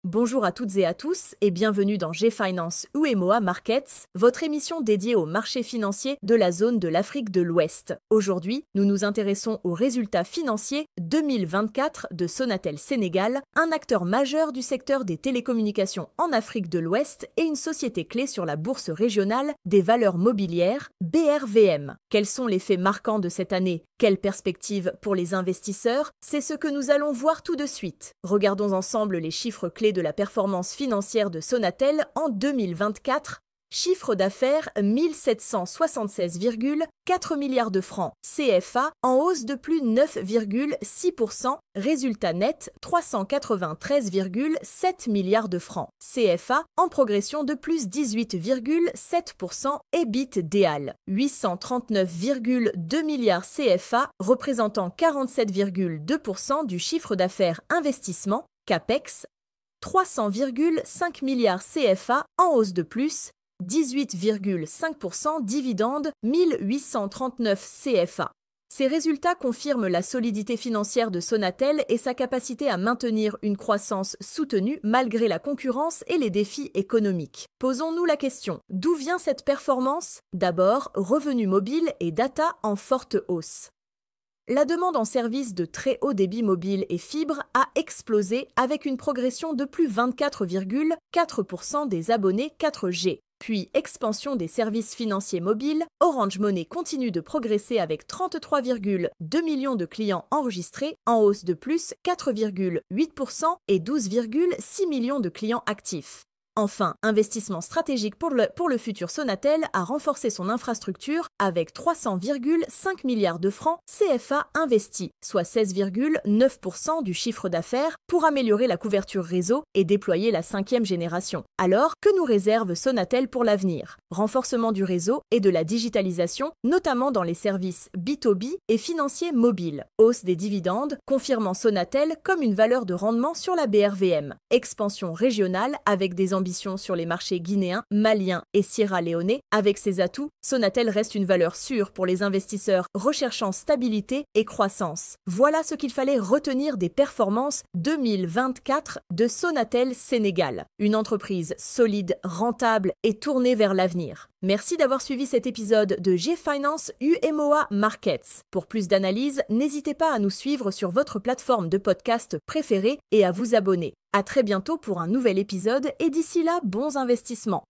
Bonjour à toutes et à tous et bienvenue dans G-Finance UEMOA Markets, votre émission dédiée aux marchés financiers de la zone de l'Afrique de l'Ouest. Aujourd'hui, nous nous intéressons aux résultats financiers 2024 de Sonatel Sénégal, un acteur majeur du secteur des télécommunications en Afrique de l'Ouest et une société clé sur la bourse régionale des valeurs mobilières, BRVM. Quels sont les faits marquants de cette année? Quelles perspectives pour les investisseurs? C'est ce que nous allons voir tout de suite. Regardons ensemble les chiffres clés de la performance financière de Sonatel en 2024. Chiffre d'affaires 1776,4 milliards de francs CFA en hausse de plus 9,6%. Résultat net 393,7 milliards de francs CFA en progression de plus 18,7%. EBITDA 839,2 milliards CFA représentant 47,2% du chiffre d'affaires investissement. CAPEX 300,5 milliards CFA en hausse de plus 18,5%, dividende 1839 CFA. Ces résultats confirment la solidité financière de Sonatel et sa capacité à maintenir une croissance soutenue malgré la concurrence et les défis économiques. Posons-nous la question, d'où vient cette performance? D'abord, revenus mobiles et data en forte hausse. La demande en services de très haut débit mobile et fibre a explosé avec une progression de plus 24,4% des abonnés 4G. Puis expansion des services financiers mobiles, Orange Money continue de progresser avec 33,2 millions de clients enregistrés, en hausse de plus 4,8% et 12,6 millions de clients actifs. Enfin, investissement stratégique pour le futur. Sonatel a renforcé son infrastructure avec 300,5 milliards de francs CFA investis, soit 16,9% du chiffre d'affaires pour améliorer la couverture réseau et déployer la 5e génération. Alors, que nous réserve Sonatel pour l'avenir? Renforcement du réseau et de la digitalisation, notamment dans les services B2B et financiers mobiles. Hausse des dividendes, confirmant Sonatel comme une valeur de rendement sur la BRVM. Expansion régionale avec des ambitions sur les marchés guinéens, maliens et sierra-léonais. Avec ses atouts, Sonatel reste une valeur sûre pour les investisseurs recherchant stabilité et croissance. Voilà ce qu'il fallait retenir des performances 2024 de Sonatel Sénégal. Une entreprise solide, rentable et tournée vers l'avenir. Merci d'avoir suivi cet épisode de G-Finance UEMOA Markets. Pour plus d'analyses, n'hésitez pas à nous suivre sur votre plateforme de podcast préférée et à vous abonner. À très bientôt pour un nouvel épisode et d'ici là, bons investissements.